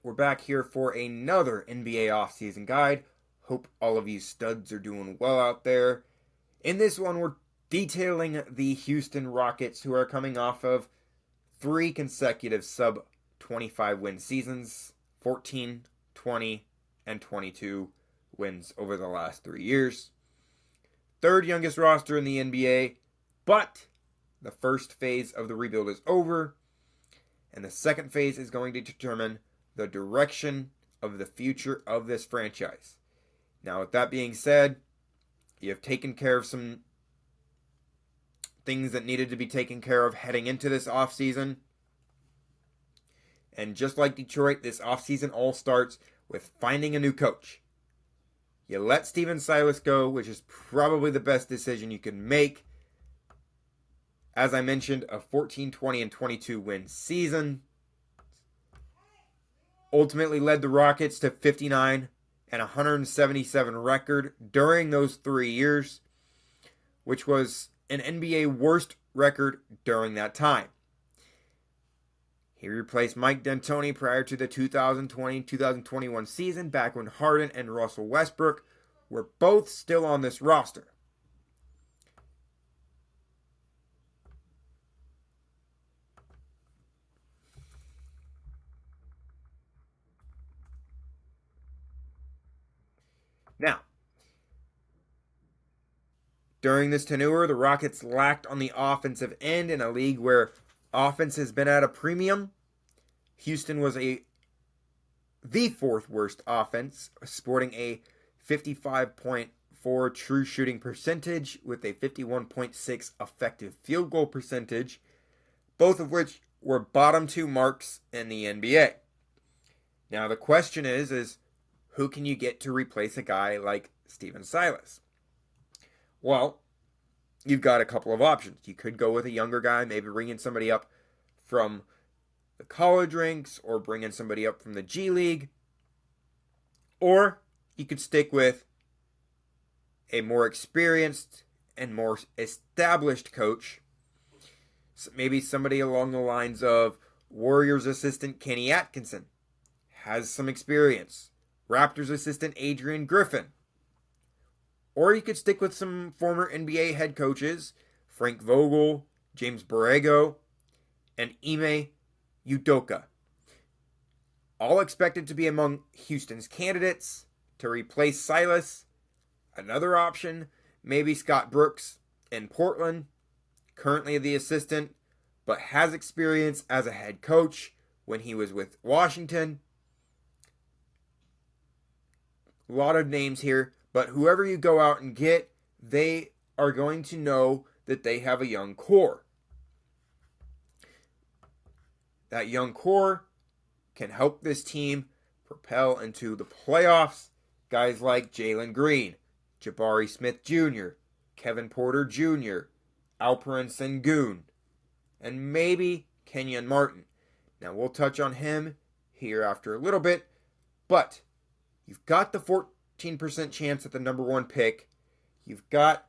we're back here for another NBA offseason guide. Hope all of you studs are doing well out there. In this one, we're detailing the Houston Rockets, who are coming off of 3 consecutive sub-25 win seasons, 14, 20, and 22 wins over the last 3 years. Third youngest roster in the NBA, but the first phase of the rebuild is over, and the second phase is going to determine the direction of the future of this franchise. Now, with that being said, you have taken care of some things that needed to be taken care of heading into this offseason. And just like Detroit, this offseason all starts with finding a new coach. You let Stephen Silas go, which is probably the best decision you can make. As I mentioned, a 14, 20, and 22 win season ultimately led the Rockets to 59 and 177 record during those 3 years, which was an NBA worst record during that time. He replaced Mike D'Antoni prior to the 2020-2021 season, back when Harden and Russell Westbrook were both still on this roster. Now, during this tenure, the Rockets lacked on the offensive end in a league where offense has been at a premium. Houston was the 4th worst offense, sporting a 55.4 true shooting percentage with a 51.6 effective field goal percentage, both of which were bottom 2 marks in the NBA. Now the question is who can you get to replace a guy like Stephen Silas? Well, you've got a couple of options. You could go with a younger guy, maybe bring in somebody up from the college ranks or bring in somebody up from the G League. Or you could stick with a more experienced and more established coach. Maybe somebody along the lines of Warriors assistant Kenny Atkinson. Has some experience. Raptors assistant Adrian Griffin. Or you could stick with some former NBA head coaches, Frank Vogel, James Borrego, and Ime Udoka. All expected to be among Houston's candidates to replace Silas. Another option, maybe Scott Brooks in Portland, currently the assistant, but has experience as a head coach when he was with Washington. A lot of names here, but whoever you go out and get, they are going to know that they have a young core. That young core can help this team propel into the playoffs. Guys like Jalen Green, Jabari Smith Jr., Kevin Porter Jr., Alperen Sengun, and maybe Kenyon Martin. Now we'll touch on him here after a little bit, but you've got the 14% chance at the number 1 pick. You've got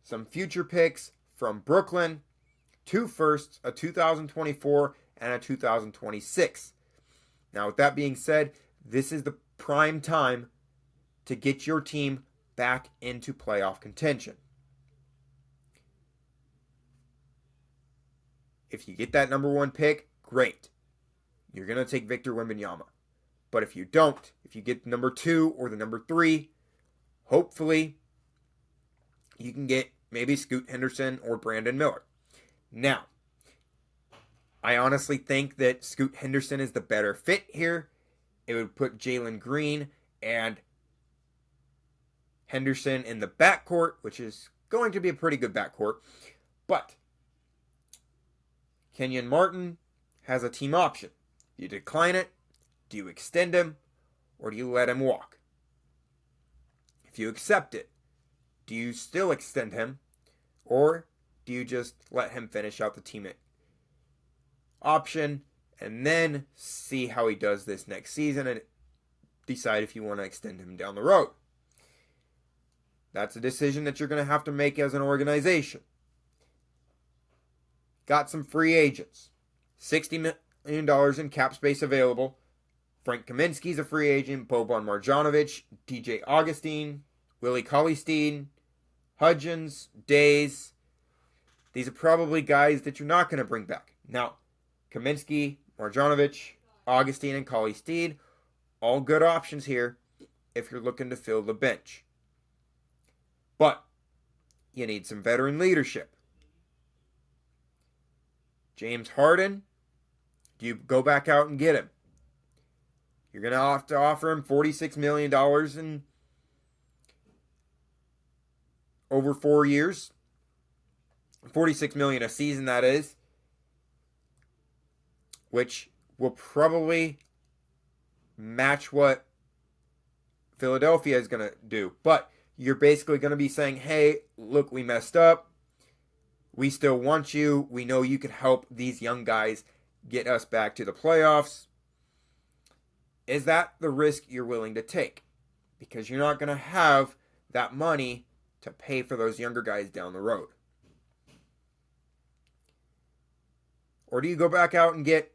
some future picks from Brooklyn, 2 firsts, a 2024 and a 2026. Now, with that being said, this is the prime time to get your team back into playoff contention. If you get that number 1 pick, great. You're going to take Victor Wembanyama. But if you don't, if you get the number 2 or the number 3, hopefully you can get maybe Scoot Henderson or Brandon Miller. Now, I honestly think that Scoot Henderson is the better fit here. It would put Jalen Green and Henderson in the backcourt, which is going to be a pretty good backcourt. But Kenyon Martin has a team option. You decline it. Do you extend him, or do you let him walk? If you accept it, do you still extend him, or do you just let him finish out the team option and then see how he does this next season and decide if you want to extend him down the road? That's a decision that you're going to have to make as an organization. Got some free agents. $60 million in cap space available. Frank Kaminsky's a free agent. Boban Marjanovic, DJ Augustine, Willie Cauley-Stein, Hudgens, Days. These are probably guys that you're not going to bring back. Now, Kaminsky, Marjanovic, Augustine, and Cauley-Stein, all good options here if you're looking to fill the bench. But you need some veteran leadership. James Harden, do you go back out and get him? You're going to have to offer him $46 million in over 4 years. $46 million a season, that is. Which will probably match what Philadelphia is going to do. But you're basically going to be saying, hey, look, we messed up. We still want you. We know you can help these young guys get us back to the playoffs. Is that the risk you're willing to take? Because you're not going to have that money to pay for those younger guys down the road. Or do you go back out and get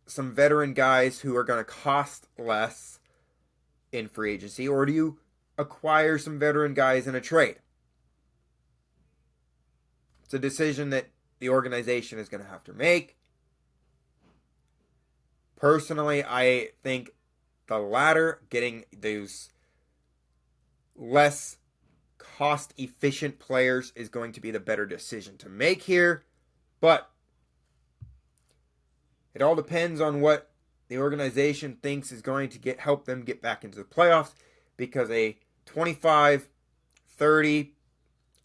some veteran guys who are going to cost less in free agency? Or do you acquire some veteran guys in a trade? It's a decision that the organization is going to have to make. Personally, I think the latter, getting those less cost-efficient players, is going to be the better decision to make here. But it all depends on what the organization thinks is going to help them get back into the playoffs, because a 25, 30,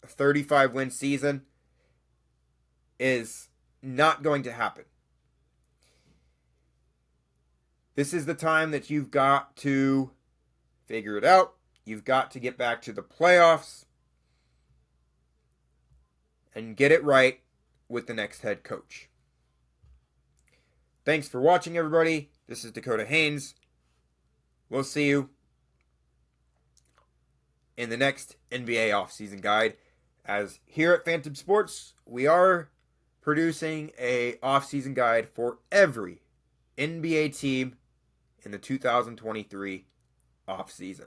35 win season is not going to happen. This is the time that you've got to figure it out. You've got to get back to the playoffs and get it right with the next head coach. Thanks for watching, everybody. This is Dacota Haynes. We'll see you in the next NBA offseason guide. As here at Fantom Sports, we are producing a offseason guide for every NBA team in the 2023 offseason.